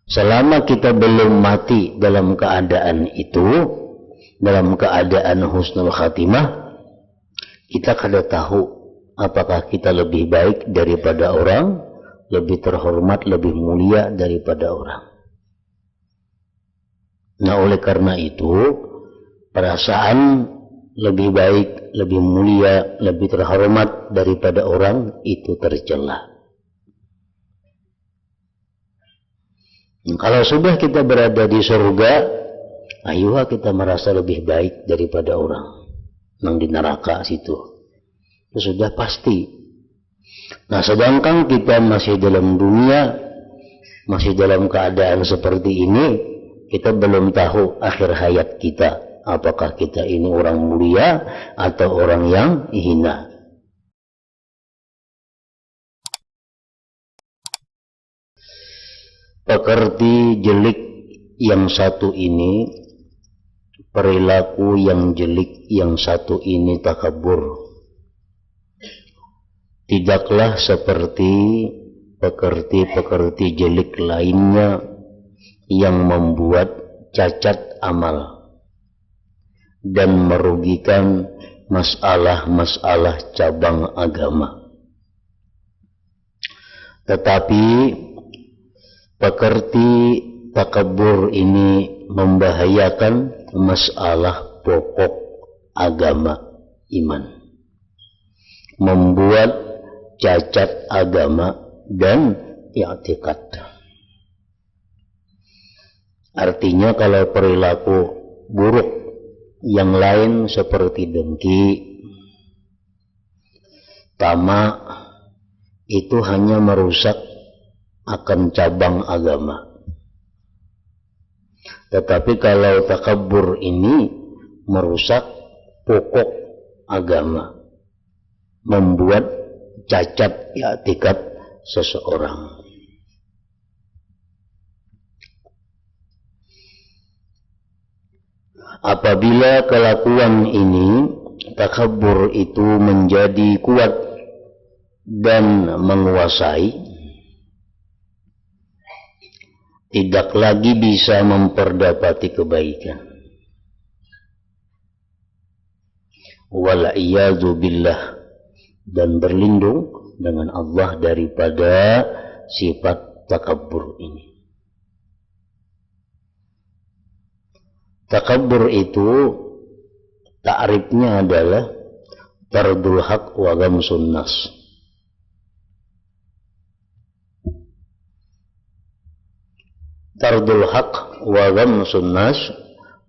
Selama kita belum mati dalam keadaan itu, dalam keadaan husnul khatimah, kita kada tahu apakah kita lebih baik daripada orang, lebih terhormat, lebih mulia daripada orang. Nah, oleh karena itu, perasaan lebih baik, lebih mulia, lebih terhormat daripada orang itu tercela. Kalau sudah kita berada di surga, ayo kita merasa lebih baik daripada orang yang di neraka situ. Itu sudah pasti. Nah, sedangkan kita masih dalam dunia, masih dalam keadaan seperti ini, kita belum tahu akhir hayat kita. Apakah kita ini orang mulia atau orang yang hina. Pekerti jelek yang satu ini, perilaku yang jelek yang satu ini takabur. Tidaklah seperti pekerti-pekerti jelek lainnya yang membuat cacat amal dan merugikan masalah-masalah cabang agama. Tetapi pekerti takabur ini membahayakan masalah pokok agama iman, membuat cacat agama dan i'tikad. Artinya kalau perilaku buruk yang lain seperti dengki, tamak, itu hanya merusak akan cabang agama. Tetapi kalau takabur ini merusak pokok agama, membuat cacat i'tikad seseorang. Apabila kelakuan ini, takabur itu menjadi kuat dan menguasai, tidak lagi bisa memperdapati kebaikan. Wal'iyadzu billah, dan berlindung dengan Allah daripada sifat takabur ini. Takabur itu ta'rifnya adalah tardul haq wa ghamsun nas. Tardul haq wa ghamsun nas.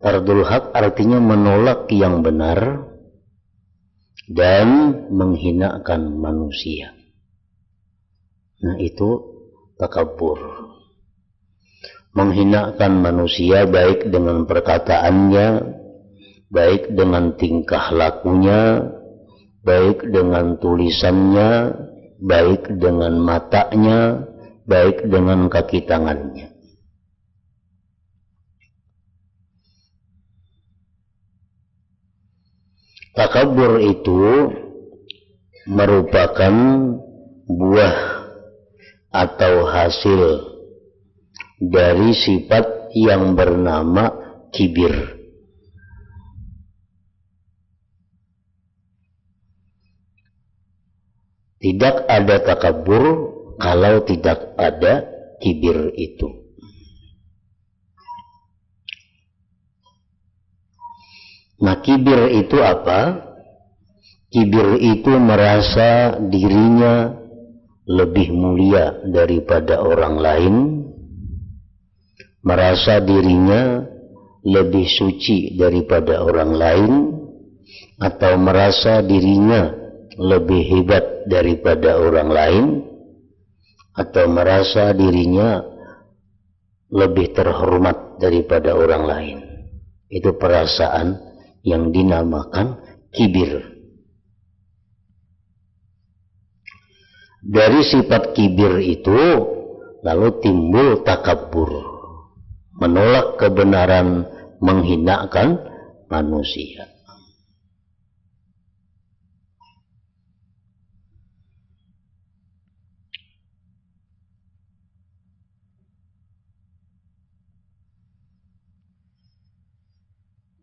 Tardul haq artinya menolak yang benar dan menghinakan manusia. Nah, itu takabur. Menghinakan manusia baik dengan perkataannya, baik dengan tingkah lakunya, baik dengan tulisannya, baik dengan matanya, baik dengan kaki tangannya. Takabur itu merupakan buah atau hasil dari sifat yang bernama kibir. Tidak ada takabur kalau tidak ada kibir itu. Nah, kibir itu apa? Kibir itu merasa dirinya lebih mulia daripada orang lain, merasa dirinya lebih suci daripada orang lain, atau merasa dirinya lebih hebat daripada orang lain, atau merasa dirinya lebih terhormat daripada orang lain. Itu perasaan yang dinamakan kibir. Dari sifat kibir itu lalu timbul takabur, menolak kebenaran, menghinakan manusia.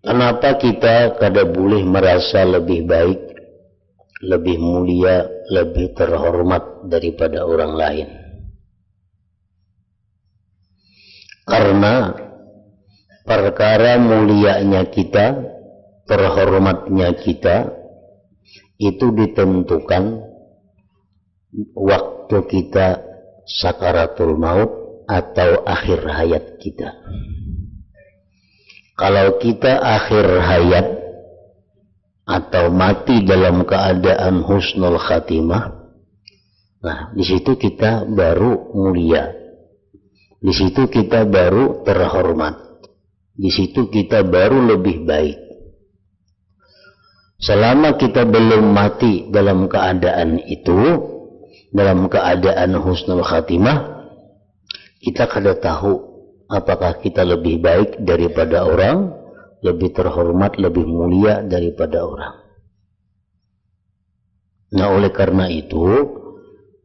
Kenapa kita kada boleh merasa lebih baik, lebih mulia, lebih terhormat daripada orang lain? Karena perkara mulianya kita, terhormatnya kita, itu ditentukan waktu kita sakaratul maut atau akhir hayat kita. Kalau kita akhir hayat atau mati dalam keadaan husnul khatimah, nah di situ kita baru mulia, di situ kita baru terhormat, di situ kita baru lebih baik. Selama kita belum mati dalam keadaan itu, dalam keadaan husnul khatimah, kita kada tahu apakah kita lebih baik daripada orang, lebih terhormat, lebih mulia daripada orang. Nah, oleh karena itu,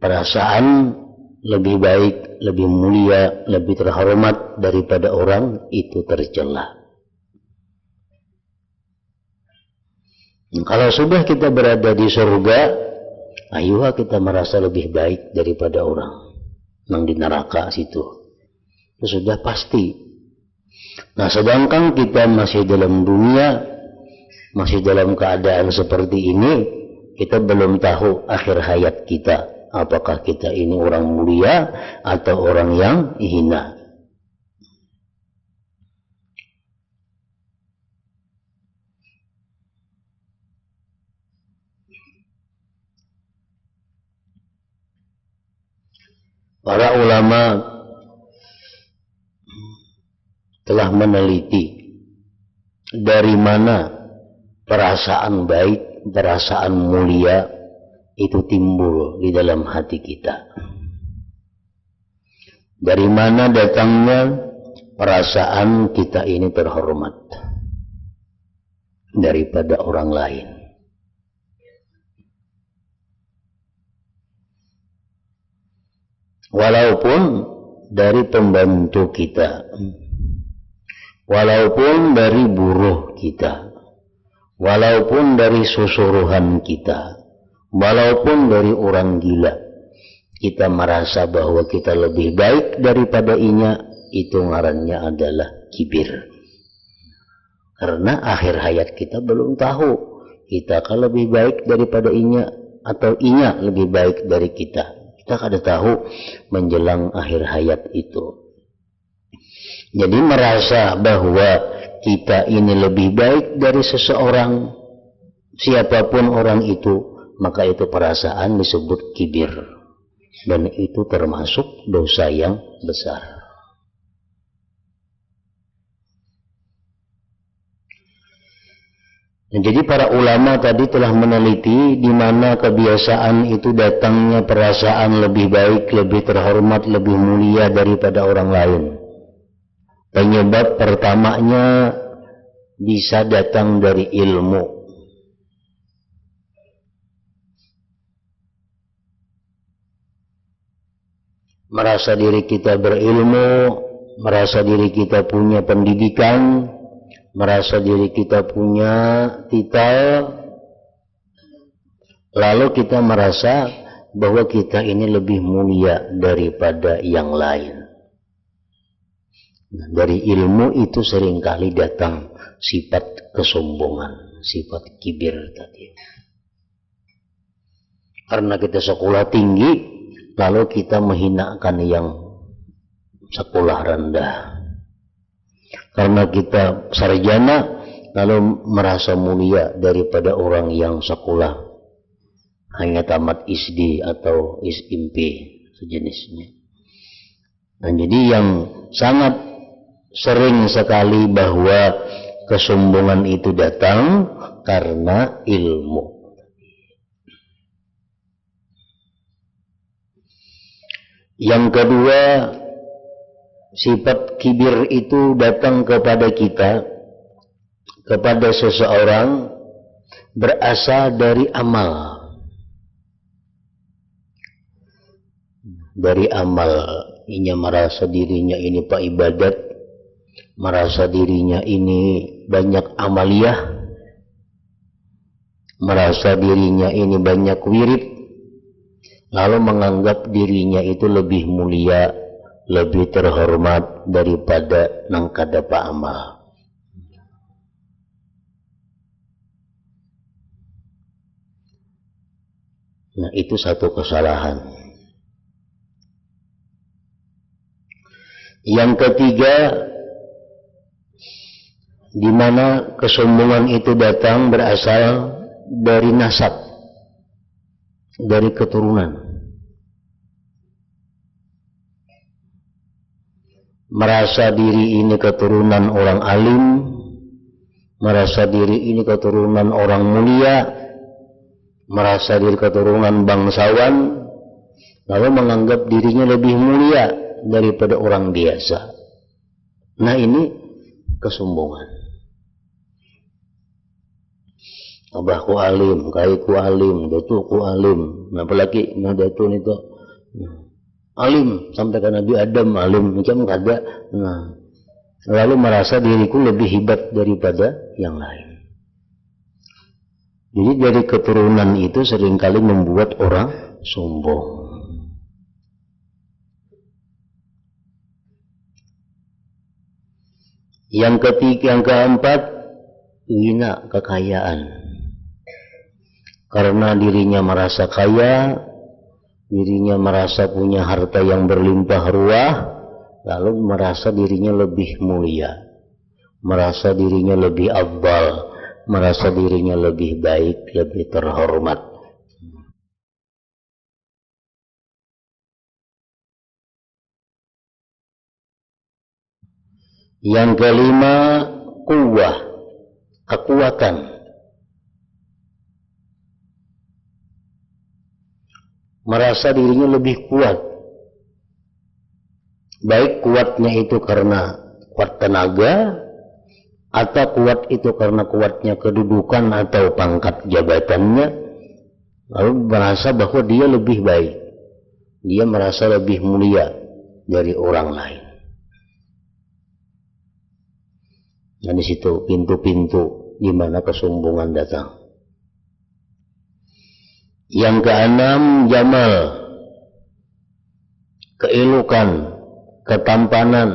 perasaan lebih baik, lebih mulia, lebih terhormat daripada orang itu tercela. Kalau sudah kita berada di surga, ayuh kita merasa lebih baik daripada orang yang di neraka situ. Itu sudah pasti. Nah, sedangkan kita masih dalam dunia, masih dalam keadaan seperti ini, kita belum tahu akhir hayat kita, apakah kita ini orang mulia atau orang yang hina. Para ulama telah meneliti dari mana perasaan baik, perasaan mulia itu timbul di dalam hati kita. Dari mana datangnya perasaan kita ini terhormat daripada orang lain. Walaupun dari pembantu kita, walaupun dari buruh kita, walaupun dari susuruhan kita, walaupun dari orang gila, kita merasa bahwa kita lebih baik daripada inya, itu ngarannya adalah kibir. Karena akhir hayat kita belum tahu kita akan lebih baik daripada inya atau inya lebih baik dari kita. Kita kada tahu menjelang akhir hayat itu. Jadi merasa bahwa kita ini lebih baik dari seseorang, siapapun orang itu, maka itu perasaan disebut kibir. Dan itu termasuk dosa yang besar. Jadi para ulama tadi telah meneliti di mana kebiasaan itu datangnya perasaan lebih baik, lebih terhormat, lebih mulia daripada orang lain. Penyebab pertamanya bisa datang dari ilmu. Merasa diri kita berilmu, merasa diri kita punya pendidikan, merasa diri kita punya titel, lalu kita merasa bahwa kita ini lebih mulia daripada yang lain. Nah, dari ilmu itu seringkali datang sifat kesombongan, sifat kibir tadi. Karena kita sekolah tinggi, lalu kita menghinakan yang sekolah rendah. Karena kita sarjana, lalu merasa mulia daripada orang yang sekolah hanya tamat SD atau SMP sejenisnya. Nah, jadi yang sangat sering sekali bahwa kesombongan itu datang karena ilmu. Yang kedua, sifat kibir itu datang kepada kita, kepada seseorang, berasal dari amal. Dari amal, inya merasa dirinya ini pak ibadat, merasa dirinya ini banyak amaliyah, merasa dirinya ini banyak wirid, lalu menganggap dirinya itu lebih mulia, lebih terhormat daripada nangkada pa amal. Nah, itu satu kesalahan. Yang ketiga, di mana kesombongan itu datang berasal dari nasab, dari keturunan. Merasa diri ini keturunan orang alim, merasa diri ini keturunan orang mulia, merasa diri keturunan bangsawan, lalu menganggap dirinya lebih mulia daripada orang biasa. Nah, ini kesombongan. Abahku alim, kaiku alim, datuku alim, apalagi nah datun itu alim sampai ke Nabi Adam alim, macam kada. Nah, lalu merasa diriku lebih hebat daripada yang lain. Jadi dari keturunan itu seringkali membuat orang sombong. Yang ketiga, yang keempat, ghina, kekayaan. Karena dirinya merasa kaya, dirinya merasa punya harta yang berlimpah ruah, lalu merasa dirinya lebih mulia, merasa dirinya lebih afdal, merasa dirinya lebih baik, lebih terhormat. Yang kelima, quwwah, kekuatan. Merasa dirinya lebih kuat. Baik kuatnya itu karena kuat tenaga, atau kuat itu karena kuatnya kedudukan atau pangkat jabatannya, lalu merasa bahwa dia lebih baik, dia merasa lebih mulia dari orang lain. Dan di situ pintu-pintu di mana kesombongan datang. Yang keenam, jamal, keelokan, ketampanan,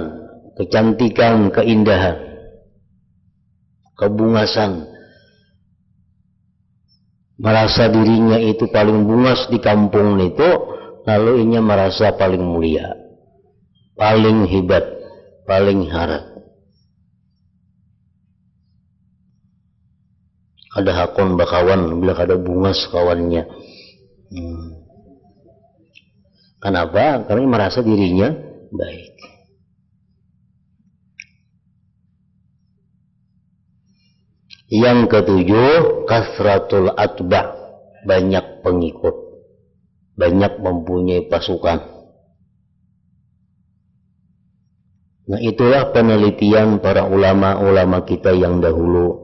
kecantikan, keindahan, kebungasan. Merasa dirinya itu paling bungas di kampung itu, lalu ia merasa paling mulia, paling hebat, paling harap. Ada hakon bakawan bila ada bungas kawannya. Kenapa? Karena merasa dirinya baik. Yang ketujuh, kasratul atba', banyak pengikut, banyak mempunyai pasukan. Nah, itulah penelitian para ulama-ulama kita yang dahulu,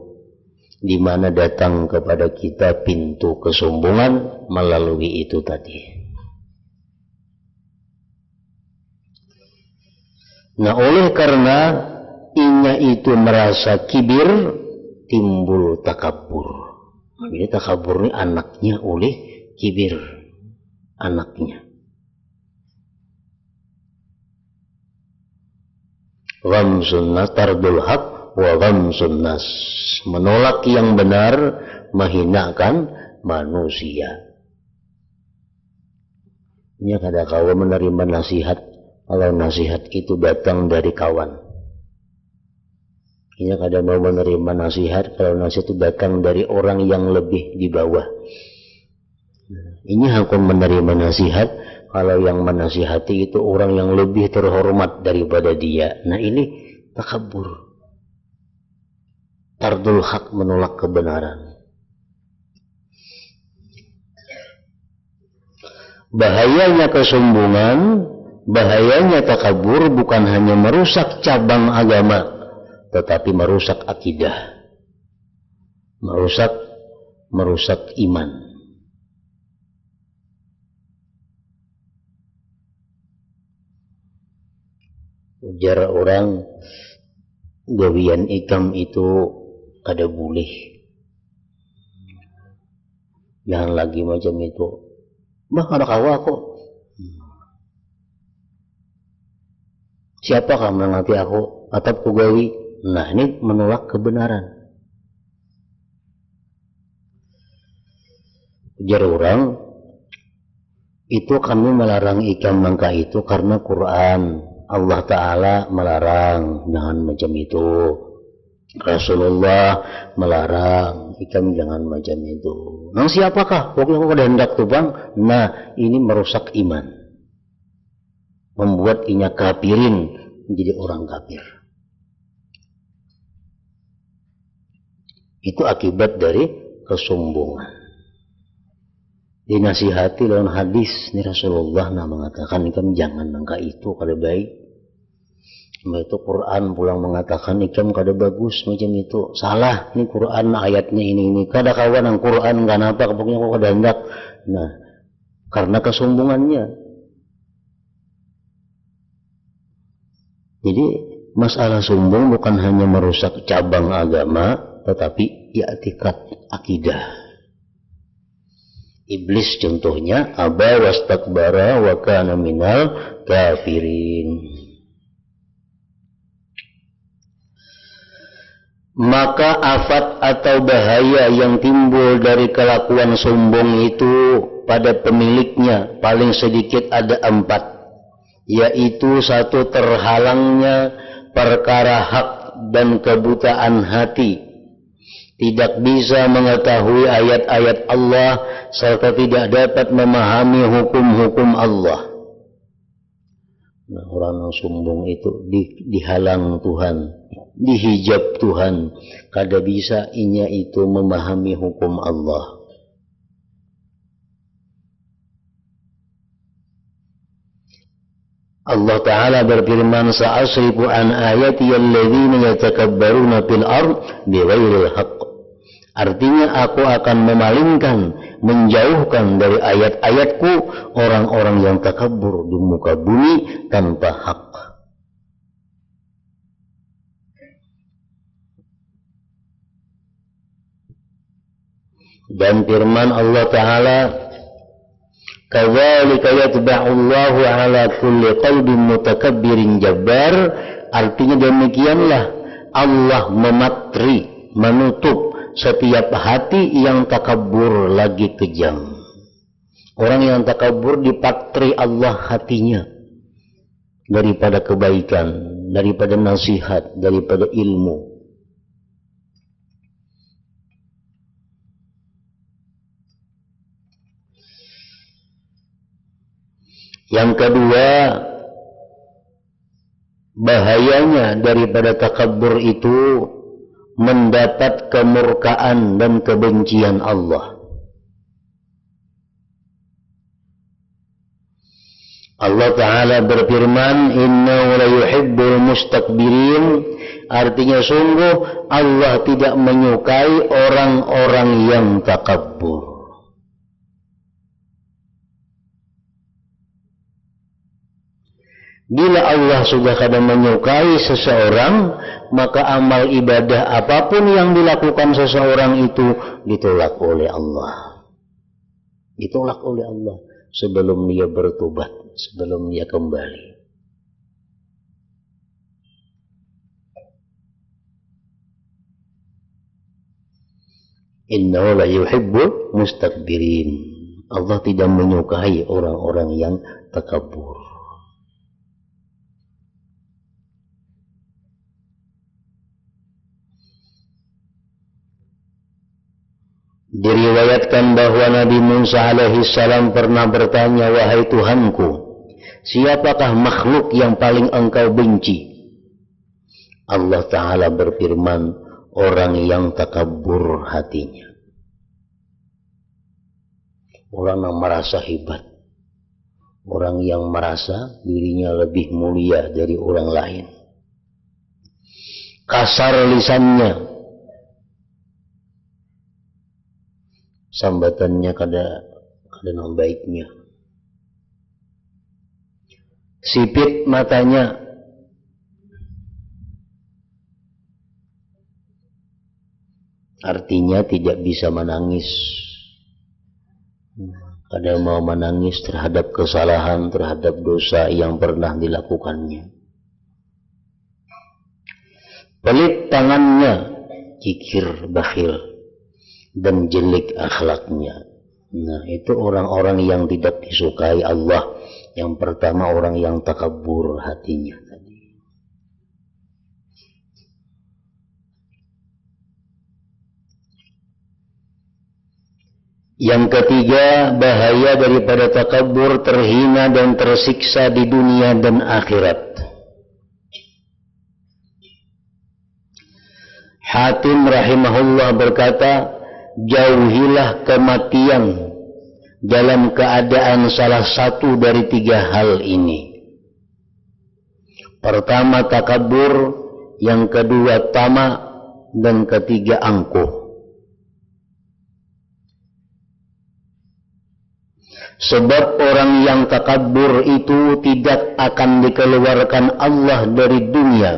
di mana datang kepada kita pintu kesombongan melalui itu tadi. Nah, oleh karena inya itu merasa kibir, timbul takabur. Ini takabur ini anaknya oleh kibir, anaknya. Ghamsun nas tardul haq wa ghamsun nas, menolak yang benar, menghinakan manusia. Ini kada kawan menerima nasihat kalau nasihat itu datang dari kawan. Ini kada mau menerima nasihat kalau nasihat itu datang dari orang yang lebih di bawah. Ini akan menerima nasihat kalau yang menasihati itu orang yang lebih terhormat daripada dia. Nah, ini takabur, tardul haq, menolak kebenaran. Bahayanya kesombongan, bahayanya takabur bukan hanya merusak cabang agama, tetapi merusak akidah, merusak iman. Ujar orang, gawian ikam itu kada boleh. Jangan lagi macam itu. Bah, ada kawa kok. Siapa kamu mengerti aku? Atap kugawi. Nah, ini menolak kebenaran. Ujar orang, itu kami melarang ikam mangka itu karena Quran. Allah Ta'ala melarang, jangan macam itu. Rasulullah melarang, ikam jangan macam itu. Nah, siapakah? Pokoknya aku ada hendak tuh bang. Nah, ini merusak iman, membuat inya kafirin menjadi orang kafir. Itu akibat dari kesombongan. Dinasihati dalam hadis ni Rasulullah mengatakan ikam jangan nangka itu kada baik. Itu Quran pulang mengatakan ikam kada bagus macam itu. Salah, ini Quran ayatnya ini. Kada kawan ang Quran kenapa pokoknya kok kada hendak. Nah, karena kesombongannya. Jadi masalah sombong bukan hanya merusak cabang agama, tetapi i'tikad akidah. Iblis contohnya aba wastakbara wa kana minal kafirin. Maka afat atau bahaya yang timbul dari kelakuan sombong itu pada pemiliknya paling sedikit ada 4, yaitu 1, terhalangnya perkara hak dan kebutaan hati, tidak bisa mengetahui ayat-ayat Allah serta tidak dapat memahami hukum-hukum Allah. Nah, orang yang sombong itu dihalang Tuhan, dihijab Tuhan, kada bisa inya itu memahami hukum Allah. Allah Ta'ala berfirman, sa'asrifu an ayati alladzina yatakabbaruna fil ard bighairil haqq. Artinya aku akan memalingkan, menjauhkan dari ayat-ayatku orang-orang yang takabur di muka bumi tanpa hak. Dan firman Allah Ta'ala, kadzalika yatba'u Allahu 'ala kulli qalbin mutakabbirin jabbar. Artinya demikianlah Allah mematri, menutup setiap hati yang takabur lagi kejam. Orang yang takabur dipatri Allah hatinya daripada kebaikan, daripada nasihat, daripada ilmu. Yang kedua, bahayanya daripada takabur itu mendapat kemurkaan dan kebencian Allah. Allah Ta'ala berfirman, innahu la yuhibbul mustakbirin. Artinya sungguh Allah tidak menyukai orang-orang yang takabur. Bila Allah sudah kadang menyukai seseorang, maka amal ibadah apapun yang dilakukan seseorang itu ditolak oleh Allah. Ditolak oleh Allah sebelum dia bertobat, sebelum dia kembali. Innahu la yuhibbul mustakbirin. Allah tidak menyukai orang-orang yang takabur. Diriwayatkan bahwa Nabi Musa alaihi salam pernah bertanya, wahai Tuhanku, siapakah makhluk yang paling engkau benci? Allah Ta'ala berfirman, orang yang takabur hatinya. Orang yang merasa hebat, orang yang merasa dirinya lebih mulia dari orang lain, kasar lisannya, sambatannya kada nama baiknya, sipit matanya, Artinya tidak bisa menangis. Kadang mau menangis terhadap kesalahan, terhadap dosa yang pernah dilakukannya. Pelit tangannya, kikir, bakhil, dan jelek akhlaknya. Nah, itu orang-orang yang tidak disukai Allah. Yang pertama, orang yang takabur hatinya tadi. Yang ketiga, bahaya daripada takabur, terhina dan tersiksa di dunia dan akhirat. Hatim rahimahullah berkata, jauhilah kematian dalam keadaan salah satu dari 3 hal ini. Pertama takabur, yang kedua tamak, dan ketiga angkuh. Sebab orang yang takabur itu tidak akan dikeluarkan Allah dari dunia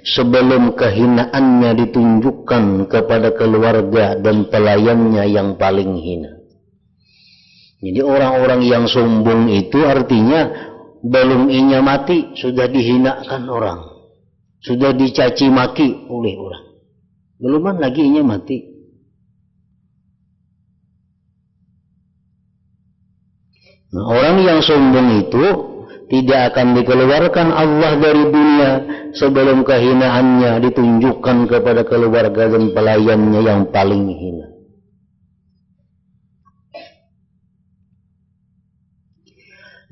sebelum kehinaannya ditunjukkan kepada keluarga dan pelayannya yang paling hina. Jadi orang-orang yang sombong itu artinya belum inya mati sudah dihinakan orang, sudah dicaci maki oleh orang. Beluman lagi inya mati. Nah, orang yang sombong itu tidak akan dikeluarkan Allah dari dunia sebelum kehinaannya ditunjukkan kepada keluarga dan pelayannya yang paling hina.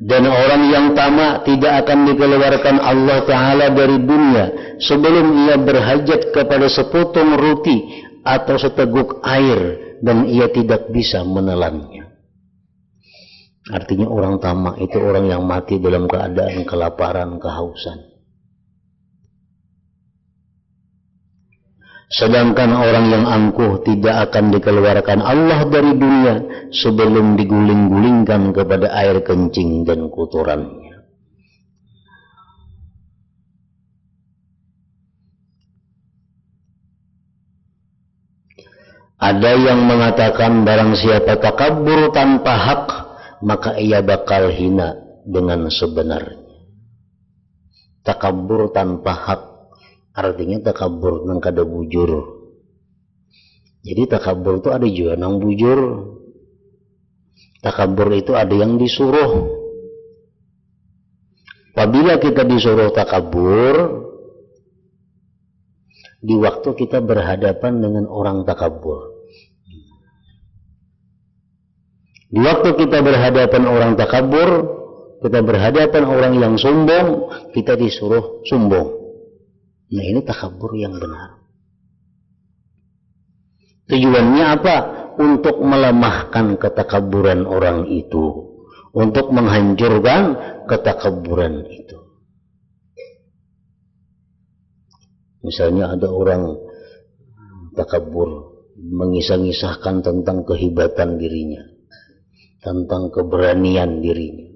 Dan orang yang tamak tidak akan dikeluarkan Allah Ta'ala dari dunia sebelum ia berhajat kepada sepotong roti atau seteguk air dan ia tidak bisa menelannya. Artinya orang tamak itu orang yang mati dalam keadaan kelaparan, kehausan. Sedangkan orang yang angkuh tidak akan dikeluarkan Allah dari dunia sebelum diguling-gulingkan kepada air kencing dan kotorannya. Ada yang mengatakan barang siapa takabur tanpa hak, maka ia bakal hina dengan sebenarnya. Takabur tanpa hak artinya takabur nang kada bujur. Jadi takabur itu ada juga nang bujur. Takabur itu ada yang disuruh. Apabila kita disuruh takabur, di waktu kita berhadapan dengan orang takabur. Di waktu kita berhadapan orang takabur, kita berhadapan orang yang sombong, kita disuruh sombong. Nah, ini takabur yang benar. Tujuannya apa? Untuk melemahkan ketakaburan orang itu, untuk menghancurkan ketakaburan itu. Misalnya ada orang takabur mengisah-ngisahkan tentang kehebatan dirinya, tentang keberanian dirinya.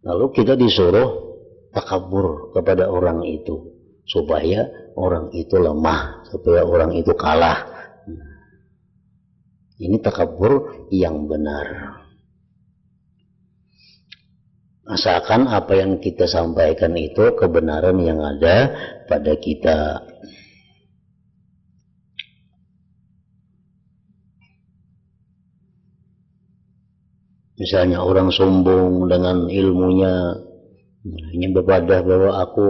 Lalu kita disuruh takabur kepada orang itu supaya orang itu lemah, supaya orang itu kalah. Ini takabur yang benar. Asalkan apa yang kita sampaikan itu kebenaran yang ada pada kita. Misalnya orang sombong dengan ilmunya, hanya berbadah bahwa aku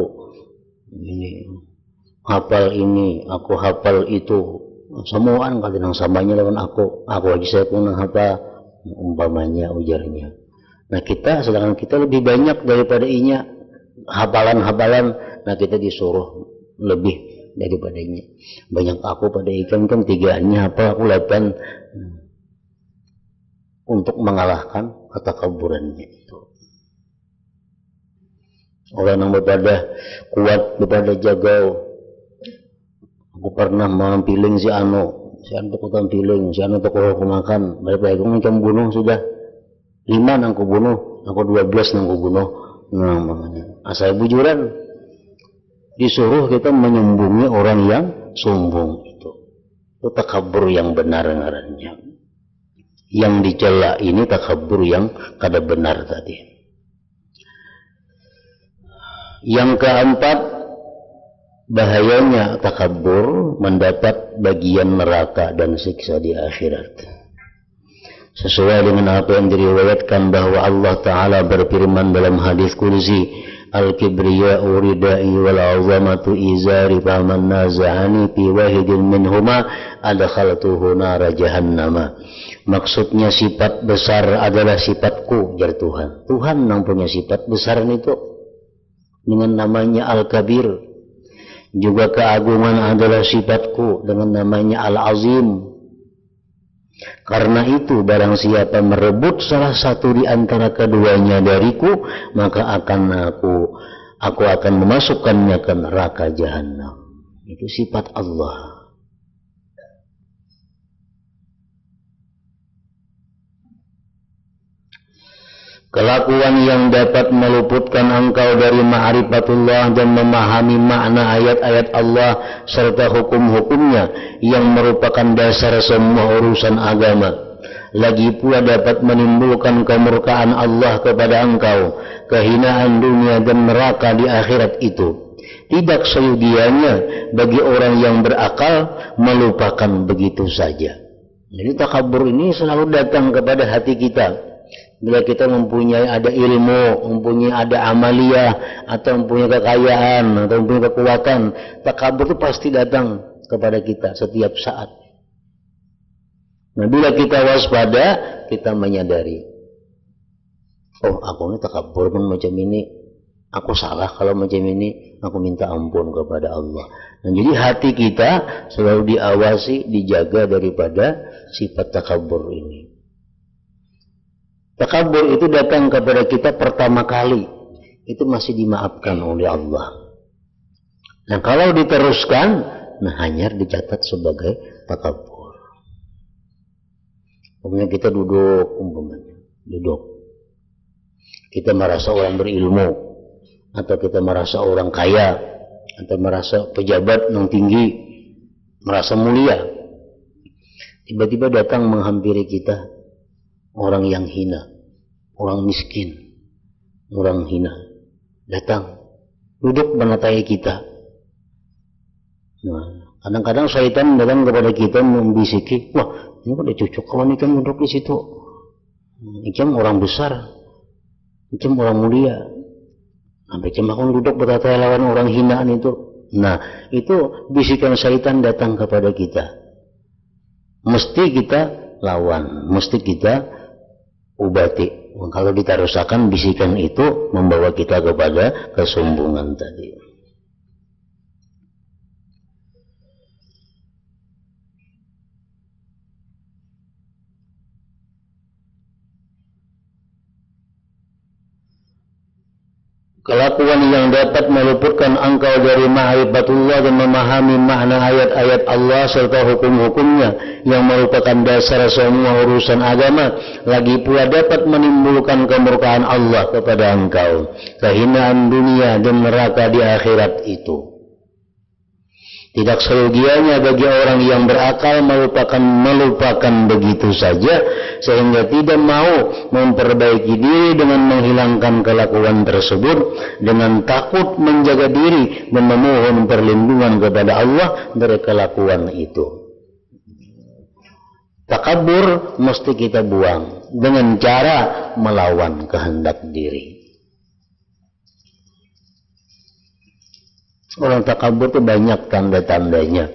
ini hafal ini, aku hafal itu, semuaan kadang samanya lawan aku aja saya pun hafal, umpamanya ujarnya. Nah kita, sedangkan kita lebih banyak daripada inya hafalan-hafalan, nah kita disuruh lebih daripadanya. Banyak aku pada ikan kan 3-nya hafal, aku 8. Untuk mengalahkan ketakaburannya itu. Orang yang berpada kuat, berpada jagau. Aku pernah mampiling si Anu aku tampiling, si Anu aku makan. Daripada aku ngecam bunuh sudah 5 nang ku bunuh, aku 12 nang ku bunuh. Nah makanya asal bujuran disuruh kita menyembunyi orang yang sombong itu takabur yang benar ngarannya. Yang dicela ini takabur yang kada benar tadi. Yang keempat, bahayanya takabur mendapat bagian neraka dan siksa di akhirat. Sesuai dengan apa yang diriwayatkan bahwa Allah Ta'ala berfirman dalam hadis kursi, Al-kibriya'u ridai wal azamatu izari faman naza'ani fi wahidin minhuma adkhaltuhu nara jahannama. Maksudnya sifat besar adalah sifatku, jar Tuhan. Tuhan yang punya sifat besar itu dengan namanya Al-Kabir. Juga keagungan adalah sifatku dengan namanya Al-Azim. Karena itu barang siapa merebut salah satu di antara keduanya dariku, maka aku akan memasukkannya ke neraka jahanam. Itu sifat Allah. Kelakuan yang dapat meluputkan engkau dari ma'rifatullah dan memahami makna ayat-ayat Allah serta hukum-hukumnya yang merupakan dasar semua urusan agama. Lagi pula dapat menimbulkan kemurkaan Allah kepada engkau, kehinaan dunia dan neraka di akhirat itu. Tidak seyogianya bagi orang yang berakal melupakan begitu saja. Jadi takabur ini selalu datang kepada hati kita. Bila kita mempunyai ada ilmu, mempunyai ada amalia, atau mempunyai kekayaan, atau mempunyai kekuatan, takabur itu pasti datang kepada kita setiap saat. Nah, bila kita waspada, kita menyadari, oh aku ini takabur pun macam ini, aku salah kalau macam ini, aku minta ampun kepada Allah. Nah, jadi hati kita selalu diawasi, dijaga daripada sifat takabur ini. Takabur itu datang kepada kita pertama kali, itu masih dimaafkan oleh Allah. Nah, kalau diteruskan, nah hanya dicatat sebagai takabur. Umpamanya kita duduk. Kita merasa orang berilmu, atau kita merasa orang kaya, atau merasa pejabat yang tinggi, merasa mulia. Tiba-tiba datang menghampiri kita orang yang hina, orang miskin, orang hina, datang, duduk menatai kita. Nah, kadang-kadang syaitan datang kepada kita membisiki, wah, ini udah cocok kawan ikan duduk di situ. Ikan orang besar, ikan orang mulia. Sampai ikan aku duduk bertatai lawan orang hinaan itu. Nah, itu bisikan syaitan datang kepada kita. Mesti kita lawan, mesti kita ubati. Kalau kita rusakkan bisikan itu membawa kita kepada kesombongan tadi. Kelakuan yang dapat meluputkan engkau dari ma'rifatullah dan memahami makna ayat-ayat Allah serta hukum-hukumnya yang merupakan dasar semua urusan agama, lagi pula dapat menimbulkan kemurkaan Allah kepada engkau, kehinaan dunia dan neraka di akhirat itu. Tidak seyogianya bagi orang yang berakal melupakan begitu saja, sehingga tidak mau memperbaiki diri dengan menghilangkan kelakuan tersebut, dengan takut menjaga diri dan memohon perlindungan kepada Allah dari kelakuan itu. Takabur mesti kita buang dengan cara melawan kehendak diri. Orang takabur itu banyak tanda-tandanya.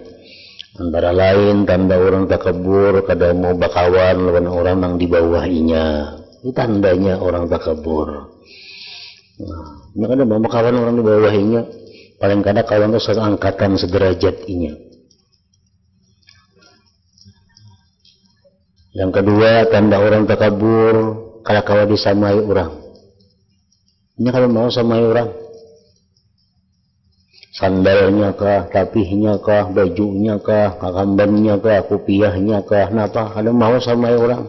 Antara lain tanda orang takabur kadang mau bakawan lawan orang yang di bawahinya. Itu tandanya orang takabur. Nah, kadang mau bakawan orang di bawahinya, paling kadang kawan itu seangkatan sederajat inya. Yang kedua, tanda orang takabur kalau disamai orang. Ini kalau mau samai orang, sandalnya kah, tapihnya kah, bajunya kah, kakambannya kah, kopiahnya kah, napa ada mau sama orang.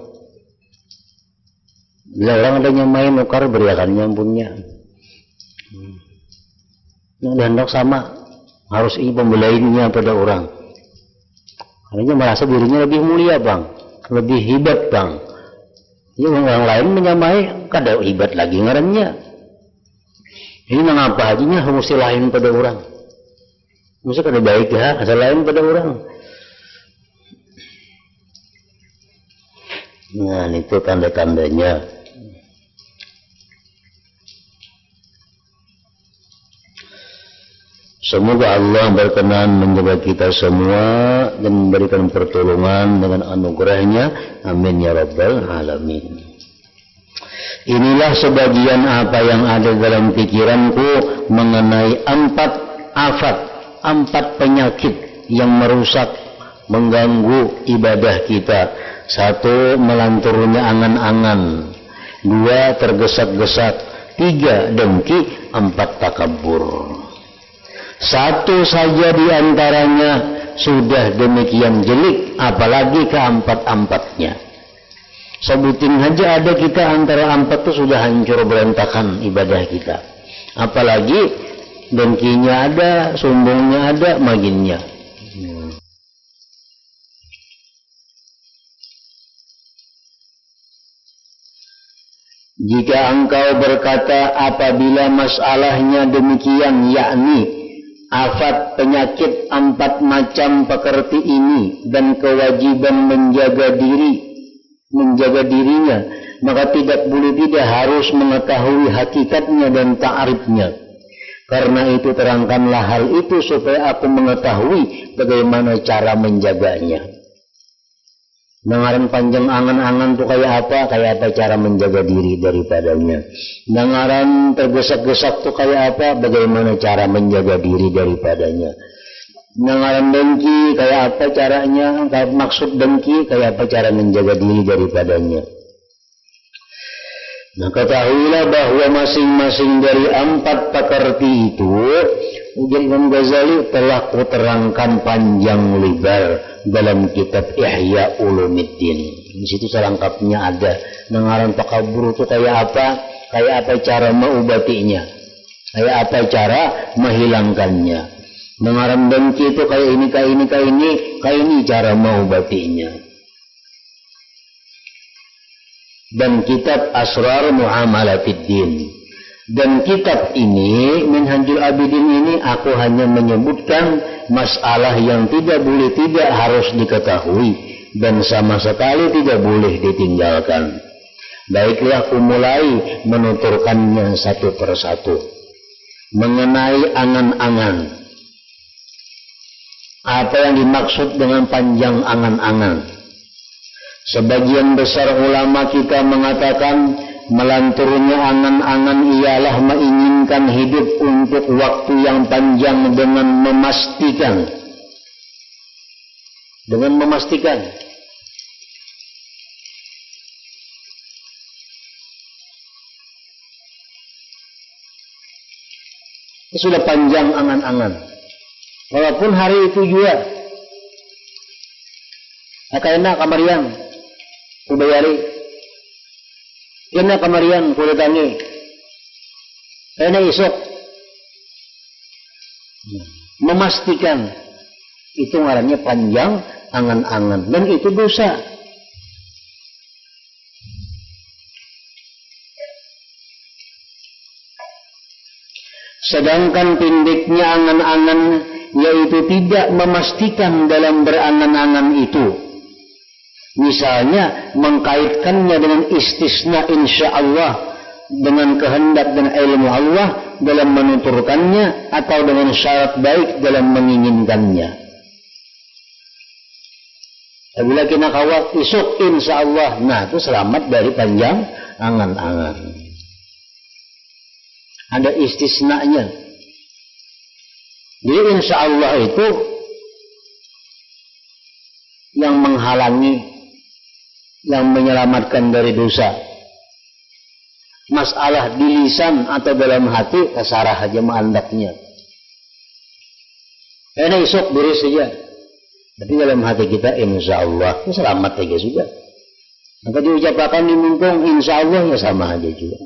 Bila orang adanya main nukar beriakannya punya. Yang dihendak sama, harus ini pembelainnya pada orang. Hanya merasa dirinya lebih mulia bang, lebih hebat bang. Ya, orang lain menyamai kada hebat lagi ngarannya. Ini mengapa hajinya mesti lain pada orang. Mesti kada baik ya, asal lain pada orang. Nah, itu tanda-tandanya. Semoga Allah berkenan menjaga kita semua dan memberikan pertolongan dengan anugerahnya. Amin ya rabbal alamin. Inilah sebagian apa yang ada dalam pikiranku mengenai 4 afat, 4 penyakit yang merusak, mengganggu ibadah kita. 1. Melanturnya angan-angan. 2. Tergesak-gesak. 3. Dengki. 4. Takabur. 1 saja di antaranya sudah demikian jelek, apalagi keempat-empatnya. Sebutin saja ada kita antara 4 itu sudah hancur berantakan ibadah kita. Apalagi dengkinya ada, sombongnya ada, maginnya. Jika engkau berkata apabila masalahnya demikian, yakni afat penyakit 4 macam pekerti ini dan kewajiban menjaga dirinya, maka tidak boleh tidak harus mengetahui hakikatnya dan ta'rifnya. Karena itu terangkanlah hal itu supaya aku mengetahui bagaimana cara menjaganya. Dengaran panjang angan-angan itu kayak apa cara menjaga diri daripadanya. Dengaran tergesak-gesak itu kayak apa, bagaimana cara menjaga diri daripadanya. Dengaran dengki kayak apa caranya, kayak maksud dengki kayak apa cara menjaga diri daripadanya. Nah, ketahuilah bahwa masing-masing dari 4 pekerti itu Ujar Imam Ghazali telah kuterangkan panjang lebar dalam kitab Ihya Ulumuddin. Di situ selengkapnya ada. Dengaran takabur itu kayak apa cara mengobatinya, kayak apa cara menghilangkannya. Dengaran dengki itu kayak ini cara mengobatinya. Dan kitab Asrar Muamalatid Din. Dan kitab ini, Minhajul Abidin ini, aku hanya menyebutkan masalah yang tidak harus diketahui dan sama sekali tidak boleh ditinggalkan. Baiklah, aku mulai menuturkannya satu persatu. Mengenai angan-angan. Apa yang dimaksud dengan panjang angan-angan? Sebagian besar ulama kita mengatakan melanturnya angan-angan ialah menginginkan hidup untuk waktu yang panjang dengan memastikan. Itu sudah panjang angan-angan. Walaupun hari itu juga. Akayana kamarian, ubayari. Kena kamarian kulitangi. Kena isok. Memastikan. Itu ngarannya panjang angan-angan. Dan itu dosa. Sedangkan pendeknya angan-angan, yaitu tidak memastikan dalam berangan-angan itu. Misalnya mengkaitkannya dengan istisna insya Allah, dengan kehendak dan ilmu Allah dalam menuturkannya, atau dengan syarat baik dalam menginginkannya. Apabila kita kawat isuk insya Allah, nah itu selamat dari panjang angan-angan. Ada istisnanya. Jadi insya Allah itu yang menghalangi, yang menyelamatkan dari dosa. Masalah di lisan atau dalam hati, terserah aja mengandaknya. Ini isuk beres saja. Tapi dalam hati kita insya Allah itu selamat aja juga. Maka diucapkan di mumpung insya Allah ya sama aja juga.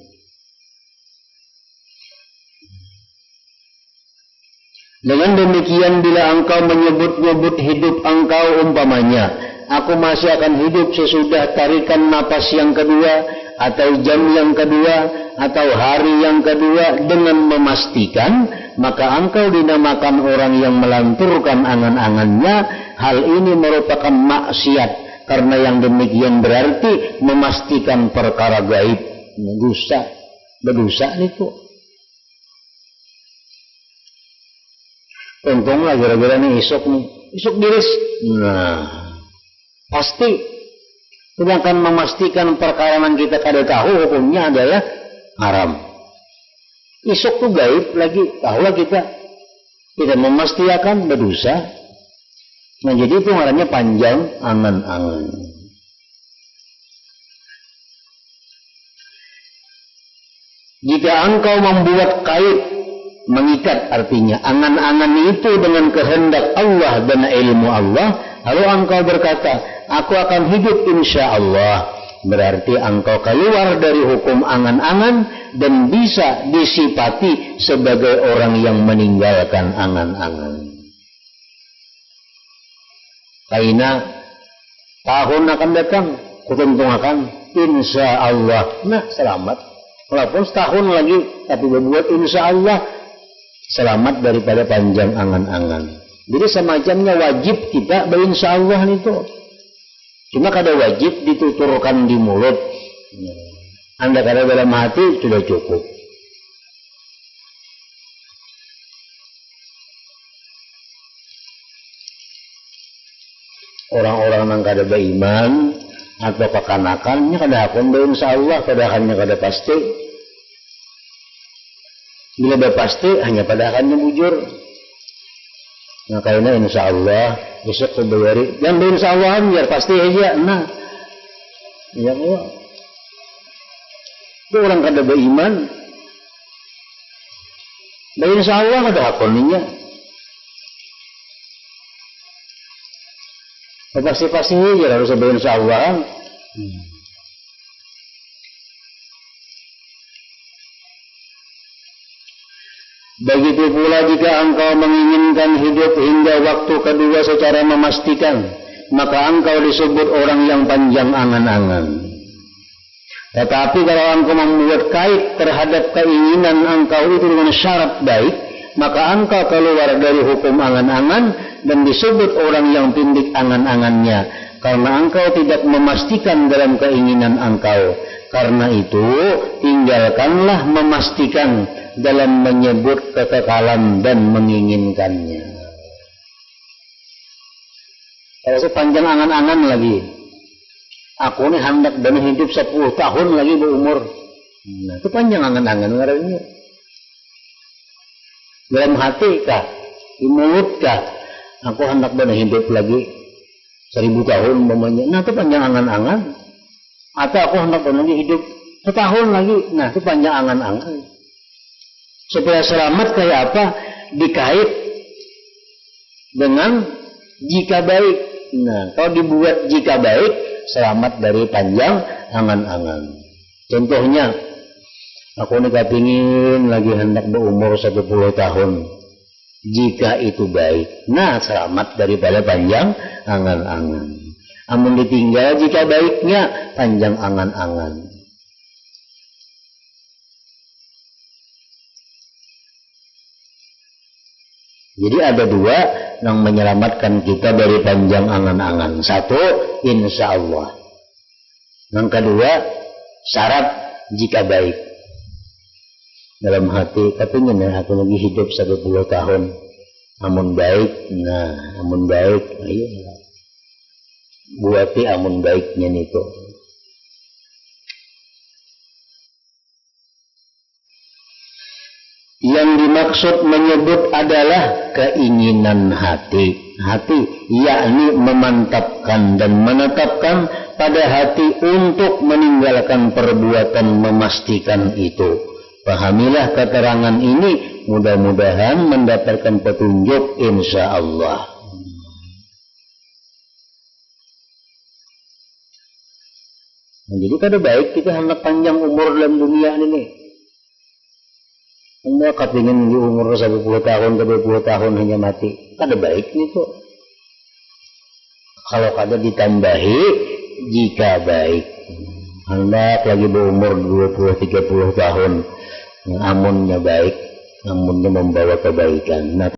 Dengan demikian bila engkau menyebut-nyebut hidup engkau umpamanya, aku masih akan hidup sesudah tarikan napas yang kedua, atau jam yang kedua, atau hari yang kedua, dengan memastikan, maka engkau dinamakan orang yang melanturkan angan-angannya. Hal ini merupakan maksiat, karena yang demikian berarti memastikan perkara gaib. Berdosa itu. Untunglah gara-gara nih isuk diris. Nah, pasti. Sedangkan memastikan perkara yang kita kada tahu hukumnya adalah haram. Isuk tuh gaib lagi, tahulah kita. Tidak memastikan berdosa. Nah, jadi itu ngarannya panjang angan-angan. Jika engkau membuat kait, mengikat artinya angan-angan itu dengan kehendak Allah dan ilmu Allah, lalu engkau berkata, aku akan hidup insya Allah, berarti engkau keluar dari hukum angan-angan dan bisa disifati sebagai orang yang meninggalkan angan-angan. Karena tahun akan datang, kutentung akan insya Allah. Nah, selamat. Walaupun setahun lagi, tapi berbuat insya Allah, selamat daripada panjang angan-angan. Jadi semacamnya wajib kita berinsya Allah itu. Cuma kada wajib dituturkan di mulut. Anda kada dalam hati sudah cukup. Orang-orang yang kada beriman atau kekanakannya kada akan berinsya Allah, padahalnya kada pasti. Bila dah pasti hanya pada akannya bujur. Nah, karena insya Allah besok kebayari. Yang insya Allah biar pasti aja. Nah, ya Allah. Itu orang kada beriman. Dan insya Allah kada akannya. Pasti aja harus insya Allah. Begitu pula jika engkau menginginkan hidup hingga waktu kedua secara memastikan, maka engkau disebut orang yang panjang angan-angan. Tetapi kalau engkau membuat kait terhadap keinginan engkau itu dengan syarat baik, maka engkau keluar dari hukum angan-angan dan disebut orang yang pindik angan-angannya, karena engkau tidak memastikan dalam keinginan engkau. Karena itu tinggalkanlah memastikan dalam menyebut kekekalan dan menginginkannya. Kalau sepanjang angan-angan lagi, aku ini hendak dan hidup 10 tahun lagi berumur. Nah, itu panjang angan-angan ngarannya. Dalam hati kah, di mulut kah, aku hendak dan hidup lagi 1000 tahun umpamanya. Nah, itu panjang angan-angan. Atau aku hendak dan lagi hidup 1 tahun lagi. Nah, itu panjang angan-angan. Supaya selamat kayak apa? Dikait dengan jika baik. Nah, kalau dibuat jika baik, selamat dari panjang angan-angan. Contohnya, aku ini kepingin lagi hendak berumur 10 tahun. Jika itu baik, nah selamat daripada panjang angan-angan. Amun ditinggal jika baiknya, panjang angan-angan. Jadi ada 2 yang menyelamatkan kita dari panjang angan-angan. 1, insya Allah. Yang kedua, syarat jika baik. Dalam hati, kepingin ya aku lagi hidup 10 tahun. Amun baik, nah amun baik, ayo buati amun baiknya itu. Yang dimaksud menyebut adalah keinginan hati, yakni memantapkan dan menetapkan pada hati untuk meninggalkan perbuatan memastikan itu. Pahamilah keterangan ini, mudah-mudahan mendapatkan petunjuk insya Allah. Nah, jadi kada baik kita hendak panjang umur dalam dunia ini. Anda kepingin di umur 10 tahun ke 20 tahun hanya mati. Kada baik nih kok. Kalau kada ditambahi, jika baik. Hendak lagi berumur 20-30 tahun, amunnya baik, amunnya membawa kebaikan. Nah,